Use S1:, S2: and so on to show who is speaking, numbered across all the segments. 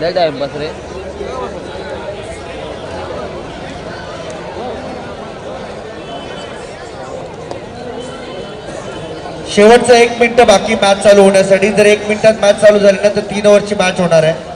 S1: लय टाइमपास रे.
S2: शेवटचं 1 मिनिट बाकी मॅच चालू होण्यासाठी. जर 1 मिनिटात मॅच चालू झाली ना तर 3 ओव्हरची मॅच होणार आहे.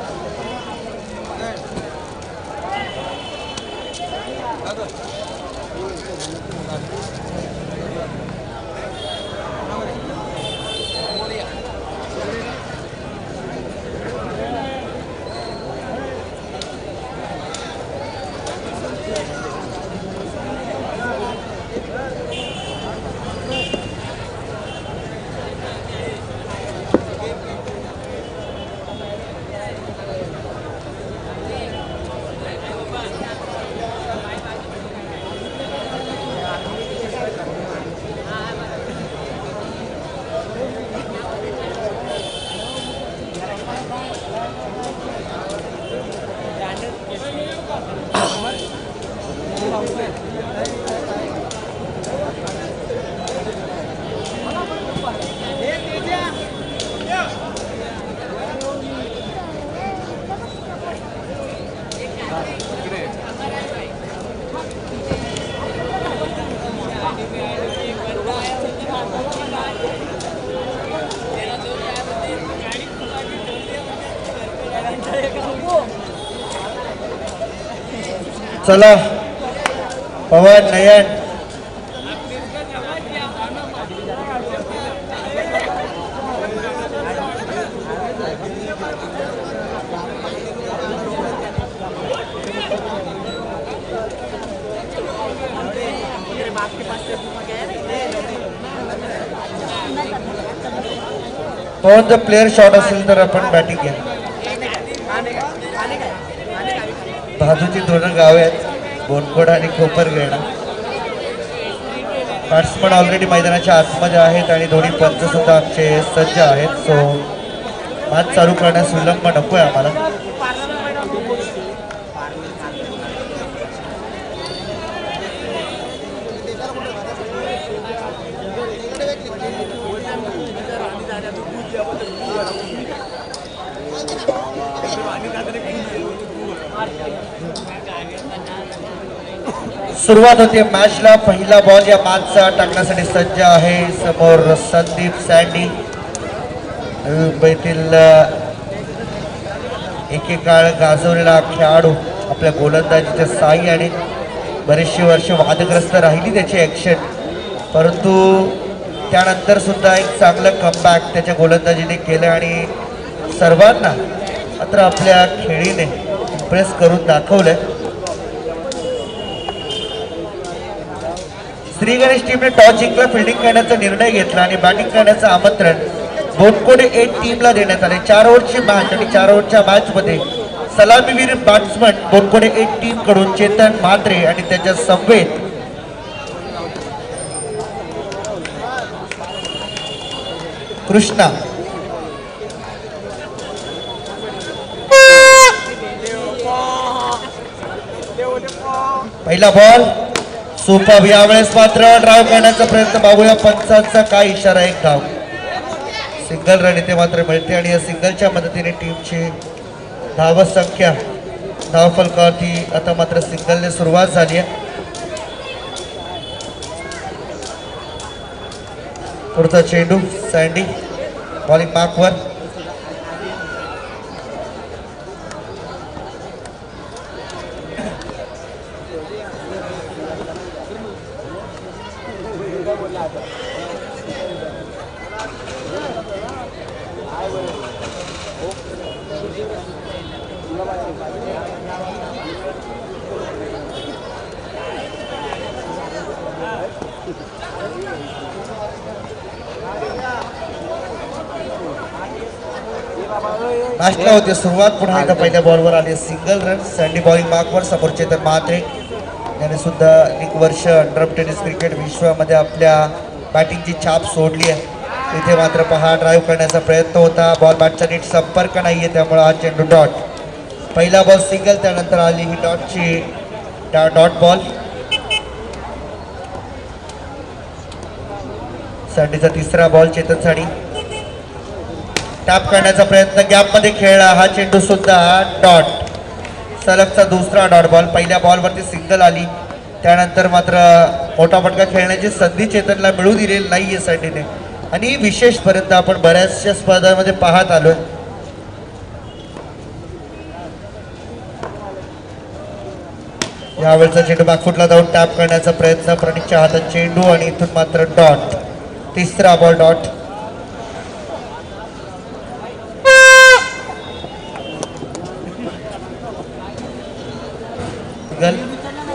S2: चला पवन नयन पवन जर प्लेयर शॉट असेल तर आपण बॅटिंग घ्या. बाजूची दोन गावे आहेत बोनकोड आणि कोपरगेणा. बॅट्समन ऑलरेडी मैदानाच्या आतमध्ये आहेत आणि दोन्ही पंच सुद्धा आमचे सज्ज आहेत. सो मॅच चालू करण्यास विलंब नको आहे आम्हाला. सुरुवात होते मॅचला. पहिला बॉल या मॅचचा टाकण्यासाठी सज्ज आहे. समोर संदीप सँडी मुंबईतील एकेकाळ गाजवलेला खेळाडू. आपल्या गोलंदाजीच्या साह्याने बरेचशी वर्ष वादग्रस्त राहिली त्याची ॲक्शन, परंतु त्यानंतर सुद्धा एक चांगलं कमबॅक त्याच्या गोलंदाजीने केलं आणि सर्वांना मात्र आपल्या खेळीने इम्प्रेस करून दाखवलं. श्री गणेश टीमने टॉस जिंकला, फिल्डिंग करण्याचा निर्णय घेतला आणि बॅटिंग करण्याचं आमंत्रण बोनकोडे 8 टीमला देण्यात आले. 4 ओव्हरची मॅच आणि 4 ओव्हरच्या मॅचमध्ये सलामीवीर बॅट्समन बोनकोडे 8 टीम कडून चेतन म्हात्रे आणि त्याच्या समवेत कृष्णा. पहिला बॉल सुपर. यावेळेस मात्र ड्राईव्ह करण्याचा प्रयत्न. बघूया पंचांचा काय इशारा. एक धाव, सिंगल रन इथे मात्र मिळते आणि या सिंगलच्या मदतीने टीमची धावसंख्या धावफलकावरती आता मात्र सिंगलने सुरुवात झाली आहे. पुढचा चेंडू सँडी बॉलिंग मार्कवर. मॅचला होते सुरुवात. पुन्हा एकदा पहिल्या बॉलवर आली सिंगल रन. सँडी बॉलिंग मार्कवर. समोर चेतन म्हात्रे याने सुद्धा एक वर्ष अंडर टेनिस क्रिकेट विश्वामध्ये आपल्या बॅटिंगची छाप सोडली आहे. इथे मात्र पहा ड्राईव्ह करण्याचा प्रयत्न होता. बॉल बॅटचा नीट संपर्क नाहीये त्यामुळे हा चेंडू डॉट. पहिला बॉल सिंगल, त्यानंतर आली ही डॉटची डॉट बॉल. सँडीचा तिसरा बॉल चेतन साठी. टॅप करण्याचा प्रयत्न, गॅपमध्ये खेळला हा चेंडू सुद्धा डॉट. सलगचा दुसरा डॉट बॉल. पहिल्या बॉलवरती सिंगल आली, त्यानंतर मात्र मोठा फटका खेळण्याची संधी चेतनला मिळू दिलेली नाहीये सँडीने. आणि विशेषपर्यंत आपण बऱ्याचशा स्पर्धांमध्ये पाहत आलोय, यावेळचा चेंडू बॅकफुटला जाऊन टॅप करण्याचा प्रयत्न, प्रणीतच्या हातात चेंडू आणि इथून मात्र डॉट. तिसरा बॉल डॉट.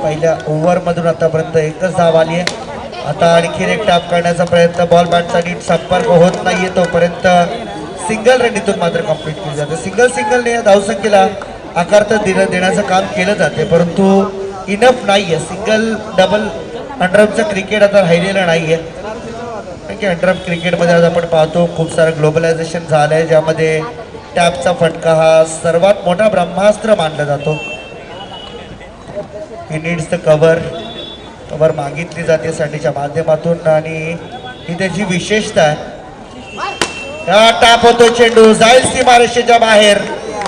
S2: पहिल्या ओव्हरमधून आतापर्यंत एकच धाव आली आहे. आता आणखीन एक टॅप करण्याचा प्रयत्न, बॉल बॅटचा नीट संपर्क होत नाहीये तोपर्यंत सिंगल रन इथून मात्र कंप्लीट केली जाते. सिंगलने या धावसंख्येला आकार तर देण्याचं काम केलं जाते, परंतु इनफ नाहीये. सिंगल डबल अंडरअपचं क्रिकेट आता राहिलेलं नाहीये. कारण की अंडरअप क्रिकेटमध्ये आज आपण पाहतो खूप सारं ग्लोबलायझेशन झालं आहे, ज्यामध्ये टॅपचा फटका हा सर्वात मोठा ब्रह्मास्त्र मानला जातो. ही नीड्स द कव्हर मागितली जाते सँडीच्या माध्यमातून आणि ही त्याची विशेषता आहे. टॅप होतो, चेंडू जाईल सीमारेषेच्या बाहेर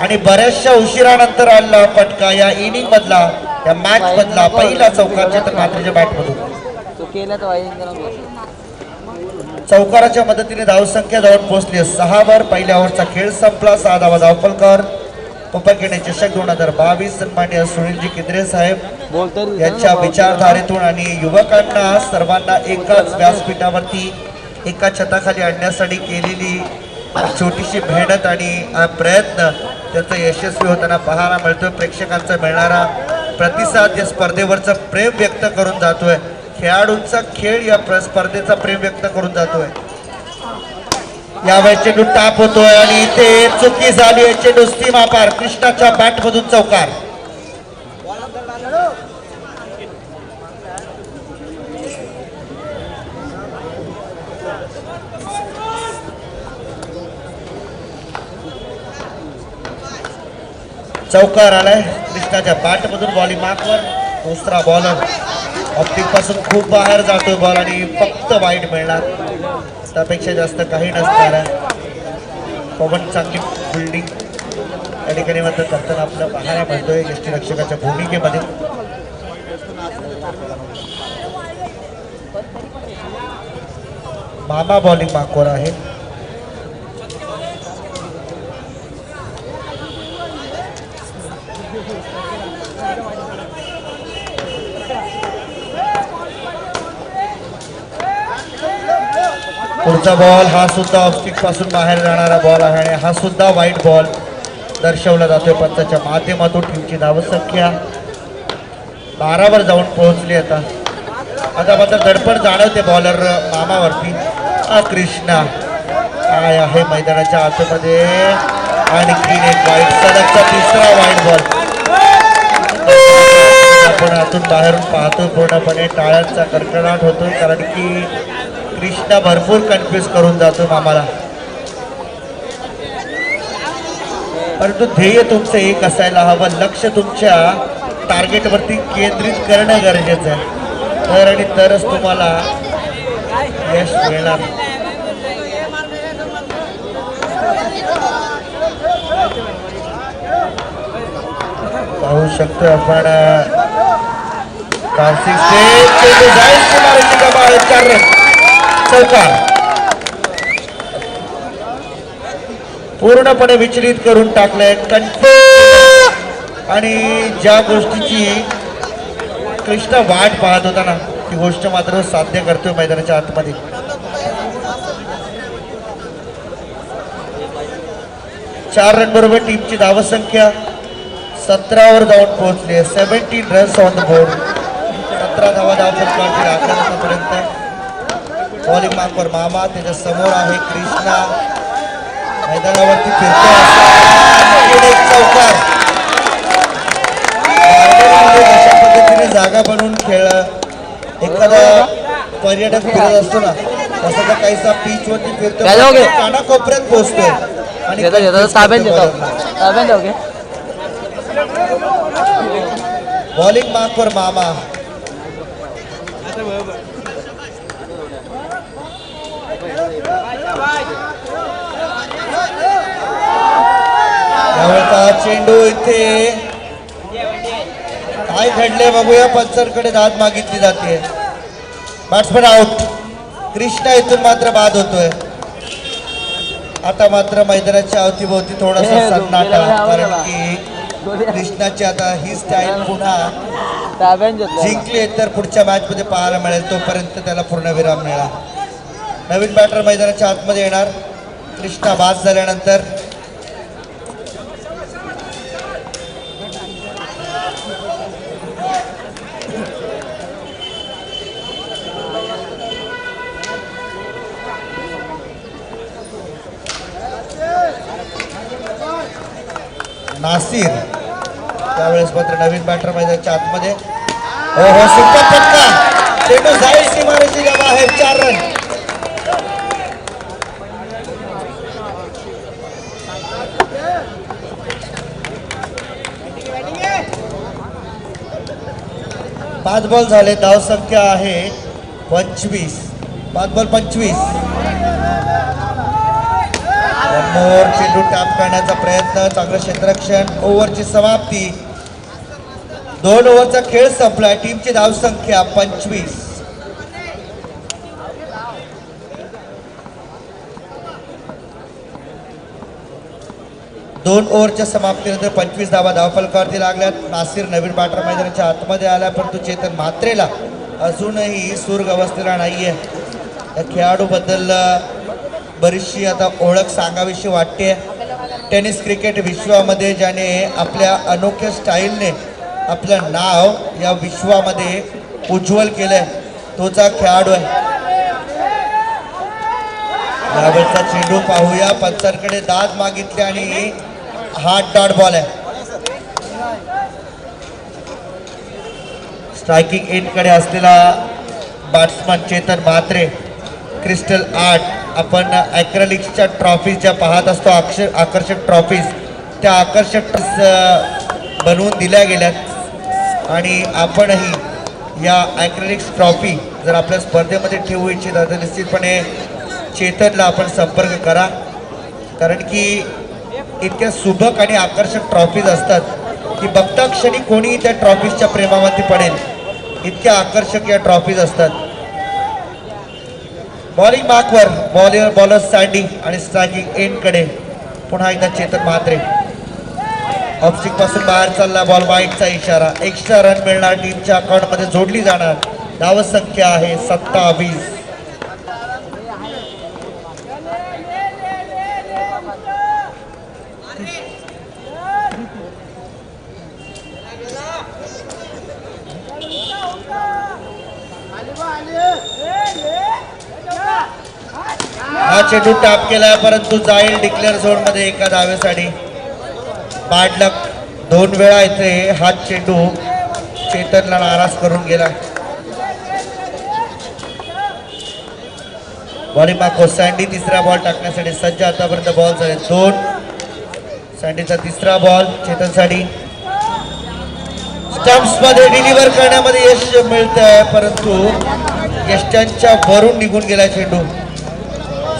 S2: आणि बऱ्याचशा उशिरानंतर आला फटका या इनिंग मधला, या मॅच मधला पहिला चौकारच्या तर मात्रेच्या बॅट मधून. चौकाराच्या मदतीने धावसंख्या जाऊन पोहोचली 6 वर. पहिल्या ओव्हरचा खेळ संपला. 6 धावा धावफलकर. उपकेंद्र चषक 2022 सन्माननीय सुनीलजी केंद्रे साहेब यांच्या विचारधारेतून आणि युवकांना सर्वांना एकाच व्यासपीठावरती एका छताखाली आणण्यासाठी केलेली छोटीशी मेहनत आणि प्रयत्न त्याचा यशस्वी होताना पाहायला मिळतोय. प्रेक्षकांचा मिळणारा प्रतिसाद या स्पर्धेवरचं प्रेम व्यक्त करून जातोय. खेळाडूंचा खेळ या स्पर्धेचा प्रेम व्यक्त करून जातोय. यावेळी चेंडू टॅप होतोय आणि इथे चुकी झाली आहे. चेंडू सीमा पार. कृष्णाच्या बॅट मधून चौकार. चौकार आलाय कृष्णाच्या बॅट मधून. बॉलिंग मार्कवर दुसरा बॉलर ऑप्टिक पासून खूप बाहेर जातोय बॉल आणि फक्त वाईट मिळणार, त्यापेक्षा जास्त काही नसणार आहे. पवन चांगली फिल्डिंग या ठिकाणी मात्र करताना आपलं पाहायला मिळतोय यष्टीरक्षकाच्या भूमिकेमध्ये. मामा बॉलिंग मार्कवर आहे. पुढचा बॉल हा सुद्धा ऑफस्टिक पासून बाहेर जाणारा बॉल आहे आणि हा सुद्धा वाईट बॉल दर्शवला जातोय पंचाच्या माध्यमातून. टीमची धावसंख्या 12 वर जाऊन पोहोचली. आता मात्र दडपण जाणवते बॉलर मामावरती. कृष्णा काय आहे मैदानाच्या आतमध्ये. आणखीन एक वाईट, सलगचा तिसरा वाईट बॉल आपण आतून बाहेरून पाहतोय. पूर्णपणे टाळ्यांचा कडकडाट होतोय कारण की कृष्णा भरपूर कन्फ्यूज करून जातो मामाला. परंतु ध्येय तुमचं एक असायला हवं. लक्ष तुमच्या टार्गेटवरती केंद्रित करणं गरजेचं आहे. तर आणि तरच तुम्हाला यश मिळणार. पाहू शकतो आपण चौकार पूर्णपणे विचलित करून टाकलंय. आणि ज्या गोष्टीची कृष्ण वाट पाहत होता ना, ती गोष्ट मात्र साध्य करतोय मैदानाच्या आतमध्ये. चार रन बरोबर टीमची धावसंख्या 17 वर जाऊन पोहोचली. 17 रन्स ऑन द बोर्ड. 17 धावा धावफलकाची आतापर्यंत. बॉलिंग मार्कवर मामा, त्याच्या समोर आहे कृष्णा. मैदानावरती फिरतो चौकार. अशा पद्धतीने जागा बनवून खेळ एखादा पर्यटक फिरत असतो ना, तसा काहीसा पिच वरती फिरतो, कानाकोपऱ्यात पोहोचतोय आणि बॉलिंग मार्कवर मामा. चेंडू इथे काय घडले बघूया. पंचांकडे धाद मागितली जाते. Batsman out. कृष्णा इथून मात्र बाद होतोय. आता मात्र मैदानाच्या अवतीभोवती थोडासा सन्नाटा, कारण की कृष्णाची आता ही स्टाईल पुन्हा जिंकली तर पुढच्या मॅच मध्ये पाहायला मिळेल. तोपर्यंत त्याला पूर्ण विराम मिळाला. नवीन बॅटर मैदानाच्या आतमध्ये येणार. कृष्णा बाद झाल्यानंतर नासिर त्यावेळेस मात्र नवीन बॅटर मैदानाच्या आतमध्ये. हो सुपर फटका. चेंडू जाईल सीमारेषेच्या बाहेर. 4 रन. पाच बॉल झाले. धाव संख्या आहे 25. 5 बॉल 25. मोर चेंडू टॅप करण्याचा प्रयत्न. चांगलं क्षेत्ररक्षण. ओव्हरची समाप्ती. 2 ओव्हरचा खेळ संपला. टीमची धावसंख्या 25. दोन ओव्हरच्या समाप्तीनंतर 25 धावा धावफलकावरती लागल्यात. नासिर नवीन बॅटर मैदानाच्या आतमध्ये आला, परंतु चेतन म्हात्रेला अजूनही सुर्ग अवस्थेला नाहीये. या खेळाडूबद्दल बरीचशी आता ओळख सांगावीशी वाटते. टेनिस क्रिकेट विश्वामध्ये ज्याने आपल्या अनोख्या स्टाईलने आपलं नाव या विश्वामध्ये उज्ज्वल केलंय, तोचा खेळाडू आहे. यावेळचा चेंडू पाहूया. पंचांकडे दाद मागितले आणि हार्ड डॉट बॉल आहे. स्ट्रायकिंग एंडकडे असलेला batsman Chetan Mhatre. Crystal art. आपण ॲक्रेलिक्सच्या ट्रॉफीज ज्या पाहत असतो, आकर्षक ट्रॉफीज, त्या आकर्षक बनवून दिल्या गेल्यात आणि आपणही या ॲक्रेलिक्स ट्रॉफी जर आपल्या स्पर्धेमध्ये ठेवू इच्छित तर निश्चितपणे चेतनला आपण संपर्क करा, कारण की इतक्या सुबक आणि आकर्षक ट्रॉफीज असतात की बघता क्षणी कोणी त्या ट्रॉफीजच्या प्रेमामध्ये पडेल, इतक्या आकर्षक या ट्रॉफीज असतात. बॉलिंग मार्कवर बॉलर सँडी आणि स्ट्रायकिंग एंडकडे पुन्हा एकदा चेतन म्हात्रे. ऑफस्टिक पासून बाहेर चालला बॉल. वाईटचा इशारा. एक्स्ट्रा रन मिळणार. टीमच्या अकाउंटमध्ये जोडली जाणार. धावसंख्या आहे 27. हा चेंडू टॅप केलाय, परंतु जाईल डिक्लेअर झोन मध्ये एका धावेसाठी. बॅड लक. 2 वेळा इथे हा चेंडू चेतनला नाराज करून गेला. Bowling Marco. सँडी तिसरा बॉल टाकण्यासाठी सज्ज. आतापर्यंत बॉल झाले 2. सँडीचा तिसरा बॉल चेतनसाठी. स्टंप्स मध्ये डिलिव्हर करण्यामध्ये यश मिळत आहे, परंतु यष्टांच्या वरून निघून गेला चेंडू.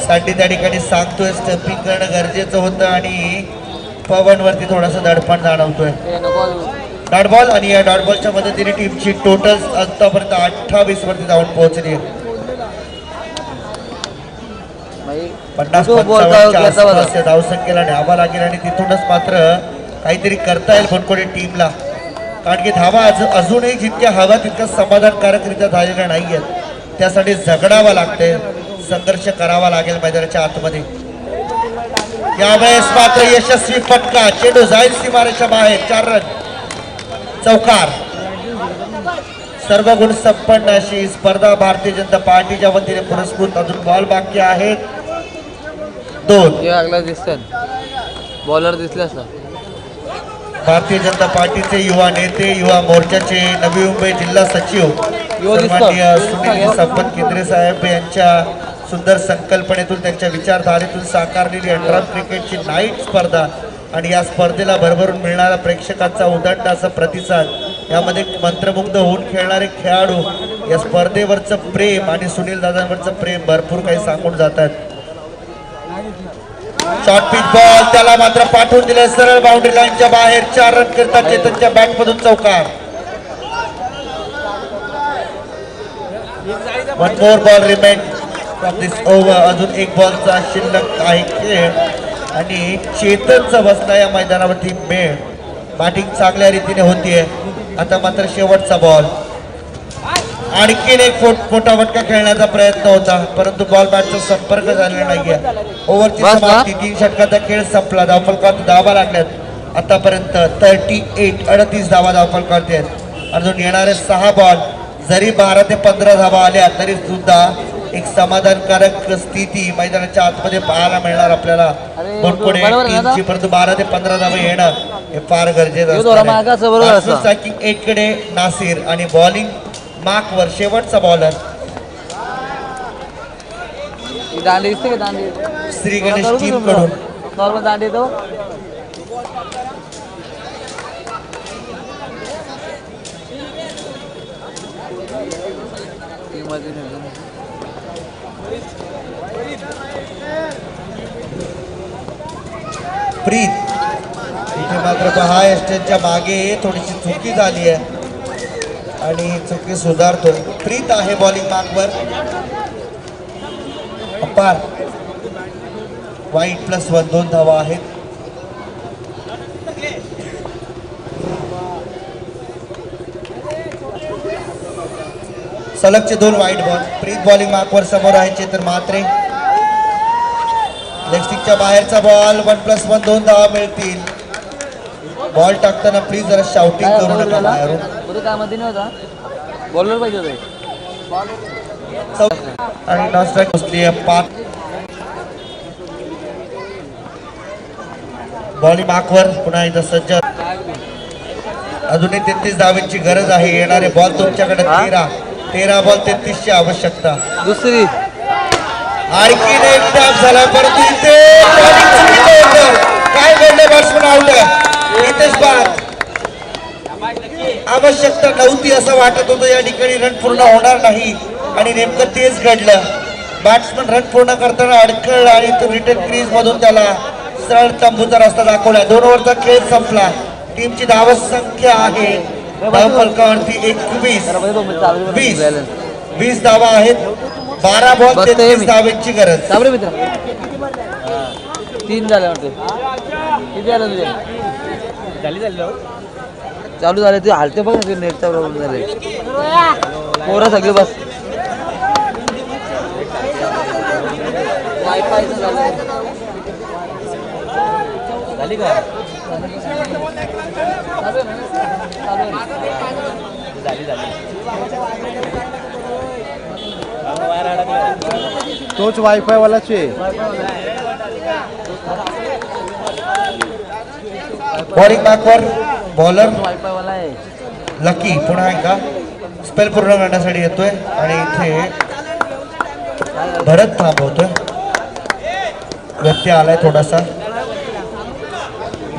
S2: सँडी त्या ठिकाणी सांगतोय स्टंपिंग करणं गरजेचं होतं आणि पवनवरती थोडासा दडपण जाणवतोय. डॉट बॉल आणि या डॉट बॉलच्या मदतीने टीमची टोटल आतापर्यंत 28 वरती जाऊन पोहोचली. 50-55 धावसंख्येला न्यावा लागेल आणि तिथूनच मात्र काहीतरी करता येईल बनकोडे टीमला, कारण की धावा अजूनही जितक्या हव्या तितक्या समाधानकारकरित्या झालेल्या नाहीयेत. त्यासाठी झगडावं लागते, संघर्ष करावा लागेल मैदानाच्या आतमध्ये. यावेळेस मात्र यशस्वी फटका. चेंडू जाईल सीमारेषा बाहेर. 4 रन. चौकार. सर्व गुण संपन्न अशी स्पर्धा भारतीय जनता पार्टीच्या वतीने पुरस्कृत. अजून बॉल बाकी आहेत 2.
S1: बॉलर दिसले असता.
S2: भारतीय जनता पार्टीचे युवा नेते, युवा मोर्चाचे नवी मुंबई जिल्हा सचिव सन्माननीय सुनील संपत केंद्रे साहेब यांच्या सुंदर संकल्पनेतून, त्यांच्या विचारधारेतून साकारलेली अंडरआर्म क्रिकेटची नाईट स्पर्धा आणि या स्पर्धेला भरभरून मिळणारा प्रेक्षकांचा उदंड असा प्रतिसाद, यामध्ये मंत्रमुग्ध होऊन खेळणारे खेळाडू, या स्पर्धेवरचं प्रेम आणि सुनील दादांवरचं प्रेम भरपूर काही सांगून जातात. शॉर्ट पिच बॉल त्याला मात्र पाठवून दिले सरळ बाउंड्री लाईनच्या बाहेर. 4 रन करतात चेतनच्या बॅट मधून चौकार. 1 more ball remain from this over. अजून एक बॉलचा शिल्लक आहे खेळ आणि चेतनचं बसला या मैदानावरती मेळ. बॅटिंग चांगल्या रीतीने होतीये. आता मात्र शेवटचा बॉल. आणखीन एक मोठा फटका खेळण्याचा प्रयत्न होता परंतु बॉल बॅटचा संपर्क झालेला नाहीये. ओव्हरची समाप्ती. 3 षटकाचा खेळ संपला. धावफलकात धावा लागल्यात आतापर्यंत 38 धावा धावफलकावरती आहेत. अजून येणारे 6 बॉल जरी 12 ते 15 धावा आल्या तरी सुद्धा एक समाधानकारक स्थिती मैदानाच्या आतमध्ये पाहायला मिळणार आपल्याला. पुढे टीमची परंतु 12 ते 15 धावा येणं हे फार गरजेचं. स्ट्रायकिंग 8 कडे नासिर आणि बॉलिंग मार्कवर शेवटचा बॉलर श्री गणेश टीम कडून.
S1: नॉर्मल दांडी तो
S2: प्रीत इथे मात्र पहा एस्टेनच्या मागे थोडीशी चुकी झाली आहे आणि चुकी सुधारतोय. प्रीत आहे बॉलिंग मार्कवर. अपार वाईट +1 2 धावा आहेत. सलगचे 2 वाईट बॉल. प्रीत बॉलिंग मार्कवर. समोर आहे चेतन म्हात्रे. लेगस्टिकच्या बाहेरचा बॉल. 1+1 2 धावा मिळतील. बॉल टाकताना प्लीज जरा शाउटिंग करू नका बाहेरून.
S1: कामामध्ये नव्हता बॉलर पाहिजे होते.
S2: आणि नॉन स्ट्राईक पोचली आहे 5. बॉलिंग मार्कवर पुन्हा एकदा सज्ज. अजूनही 33 धावांची गरज आहे. येणारे बॉल तुमच्याकडे 13 बॉल 33 ची आवश्यकता.
S1: दुसरी
S2: आणखीन एक टॅप झाला परंतु इथे काय घडलं. बॅट्समन आउट आहे. नितेश बाग आवश्यकता नव्हती असं वाटत होतं. या ठिकाणी रन पूर्ण होणार नाही आणि नेमकं तेच घडलं. बॅट्समन रन पूर्ण करताना अडखळला आणि तो रिटर्न क्रीज मधून त्याला सरळ तंबूचा रस्ता दाखवला. 2 ओव्हरचा खेळ संपला. टीमची धाव संख्या आहे धावफलकावरती 20 धावा आहेत. 12 बॉल 33 धावांची गरज.
S1: 3 झाले वाटते. किती झालं तुझे चालू झाले ते हालते बघ नेटचा प्रॉब्लेम झाले. पोरं सगळे बस वायफायचं झाली का
S3: तोच वायफाय वालाच आहे.
S2: बॉलिंग मार्कवर बॉलर
S1: वायफाय वाला आहे.
S2: लकी पुन्हा एकदा स्पेल पूर्ण करण्यासाठी येतोय आणि इथे भरत थांबवतोय. व्यत्यय आलाय थोडासा.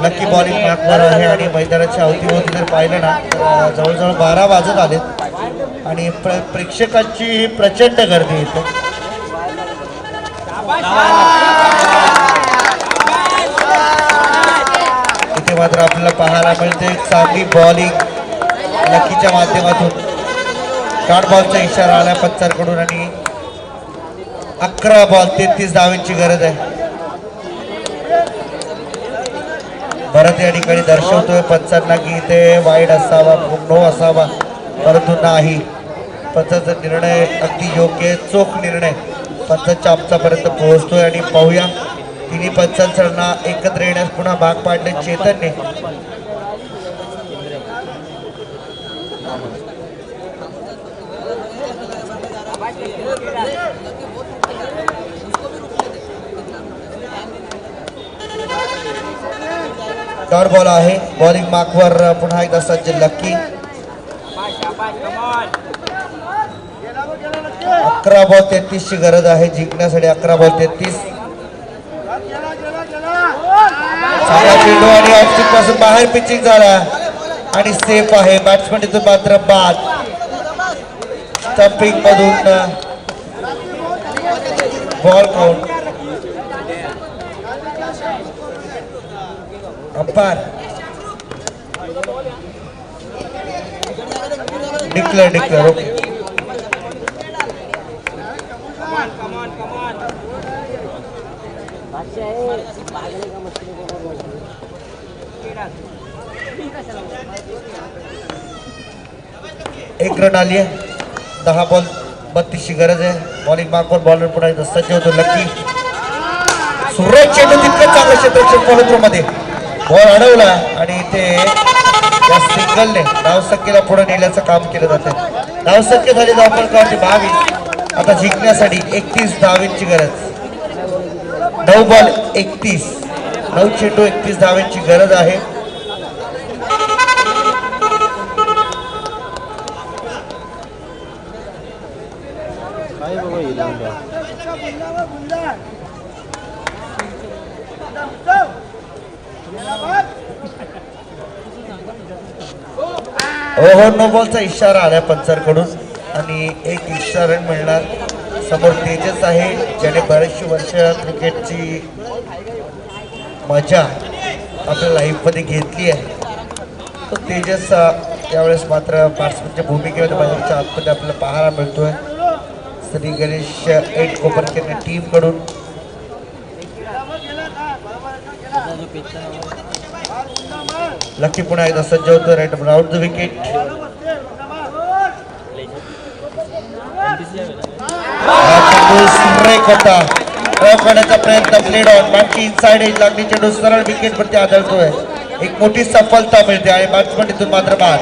S2: लकी बॉलिंग मार्कवर आहे आणि मैदानाच्या अवतीभोवती जर पाहिलं ना तर जवळजवळ 12 वाजत आलेत आणि प्रेक्षकांची प्रचंड गर्दी इथे. इथे मात्र आपल्याला पाहायला मिळते चांगली बॉलिंग लकीच्या माध्यमातून. शॉर्ट बॉलचा इशारा आला पंचांकडून आणि 11 बॉल 33 धावांची गरज आहे. भरत या ठिकाणी दर्शवतोय पंचांना की इथे वाईड असावा नो असावा परंतु नाही. पंचांचा निर्णय अगदी योग्य चोख निर्णय पंचांच्या आमच्यापर्यंत पोहोचतोय आणि पाहूया तिन्ही पंचांना एकत्र येण्यास पुन्हा भाग पाडले चेतनने. डॉट बॉल आहे. बॉलिंग मार्कवर पुन्हा एकदा सज्ज लकी. 11 बॉल 33 ची गरज आहे जिंकण्यासाठी. 11 बॉल 33. चांगला चेंडू आणि ऑफस्टिक पासून बाहेर पिचिंग झाला आणि सेफ आहे. बॅट्समन इथून मात्र बाद. स्टंपिंग मधून ball count. Umpire declare okay. एक रन आली आहे. 10 बॉल 32 ची गरज आहे. बॉलिंग मागवर बॉलर पुढे सज्ज होतो लकी. सुरेश चेंडू तितकं चांगलं क्षेत्ररक्षण फॉलो थ्रू मध्ये बॉल अडवला आणि इथे या सिंगलने धावसंख्येला पुढे नेण्याचं काम केलं जातं. धावसंख्या झाली धावफलकावरती 22. आता जिंकण्यासाठी 31 धावांची गरज. 9 बॉल 31, 9 चेंडू 31 धावांची गरज आहे. हो नो बॉलचा इशारा आला पंचांकडून आणि एक इशारा रन मिळणार. समोर तेजस आहे ज्याने बरेचशी वर्ष क्रिकेटची मजा आपल्या लाईफमध्ये घेतली आहे. तो तेजस यावेळेस मात्र बॅट्समनच्या भूमिकेमध्ये मैदानाच्या आतमध्ये आपल्याला पाहायला मिळतोय. श्री गणेश एट कोपरकर टीमकडून लकी पुन्हा एकदा सज्ज होतो. Right round the wicket. Strike होता करण्याचा प्रयत्न प्लेड ऑन बॅटची इनसाइड एज लागली. चेंडू सरळ विकेट वरती आदळतोय. एक मोठी सफलता मिळते आणि बॅट्समन इथून मात्र बाद.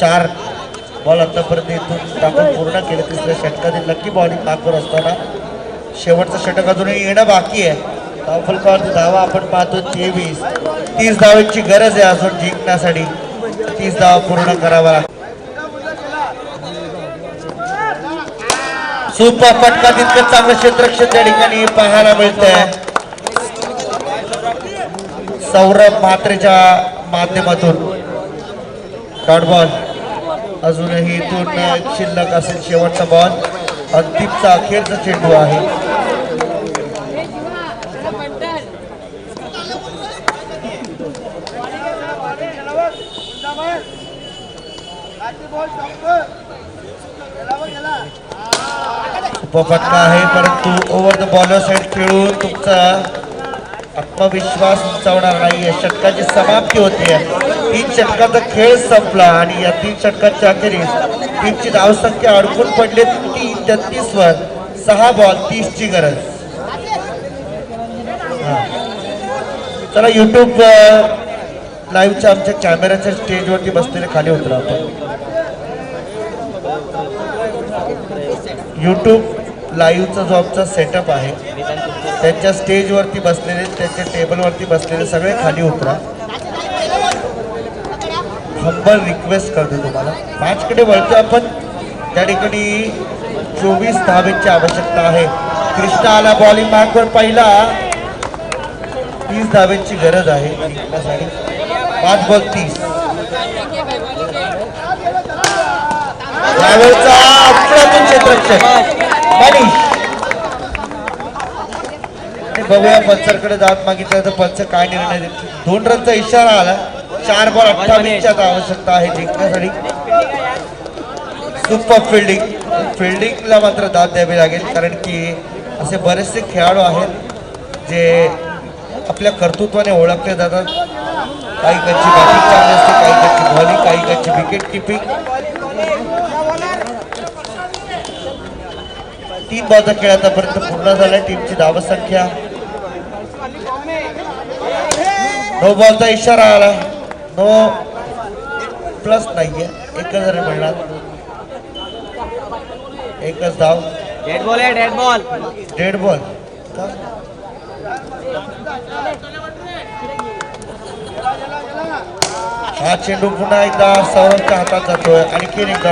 S2: चार बॉल आतापर्यंत इथून टाकून पूर्ण केले. तिसऱ्या षटकातील लकी बॉलिंग मागवर असताना शेवटचं षटक अजूनही येणं बाकी आहे. धावफलकावरती धावा आपण पाहतो 23. 30 धावांची गरज आहे अजून जिंकण्यासाठी. 30 धावा पूर्ण करावा. सुपर फटका तितकं चांगलं क्षेत्ररक्षण त्या ठिकाणी पाहायला मिळतंय सौरभ म्हात्रेच्या माध्यमातून. डॉट बॉल अजूनही इथून शिल्लक असेल. शेवटचा बॉल अंतिमचा अखेरचा चेंडू आहे. उपफटका आहे परंतु ओव्हर द बॉलर साईड खेळून तुमचा आत्मविश्वास उंचावणार नाहीये. षटकाची समाप्ती होते. 3 षटकाचा खेळ संपला आणि या 3 षटकाच्या अखेरीस टीमची धावसंख्या अडकून पडली 33 वर. 6 बॉल 30 ची गरज. चला युट्यूब लाईव्हच्या आमच्या कॅमेऱ्याच्या स्टेजवरती बसलेले खाली उतरा आपण. युट्यूब लाईव्हचा जो आमचा सेटअप आहे त्यांच्या स्टेजवरती बसलेले त्यांच्या टेबलवरती बसलेले सगळे खाली उतरा. हंबल रिक्वेस्ट करतो तुम्हाला. मॅचकडे वळतो आपण. त्या ठिकाणी 24 धावेची आवश्यकता आहे. कृष्णा आला बॉलिंग मार्कवर पहिला. 30 धावेची गरज आहे जिंकण्यासाठी. 5 बॉल 30. यावेळेचा अफलातून क्षेत्ररक्षण मनीष. बघूया पंचरकडे जात मागितलं तर पंच काय निर्णय देतो. 2 रनचा इशारा आला. 4 बॉल 28ची आता आवश्यकता आहे जिंकण्यासाठी. सुपर फिल्डिंगला मात्र दाद द्यावी लागेल कारण की असे बरेचसे खेळाडू आहेत जे आपल्या कर्तृत्वाने ओळखले जातात. काही कंची बॅटिंग चांगली असते, काही कंची बॉलिंग, काही कंची विकेट किपिंग. 3 बॉलचा खेळ आतापर्यंत पूर्ण झाला. टीमची धावसंख्या. नो बॉलचा इशारा आला. नो प्लस नाहीये. 1 रन मिळणार. 1च धाव.
S3: डेड बॉल आहे.
S2: Dead ball. हा चेंडू पुन्हा एकदा सौरभच्या हातात जातोय. आणखी एक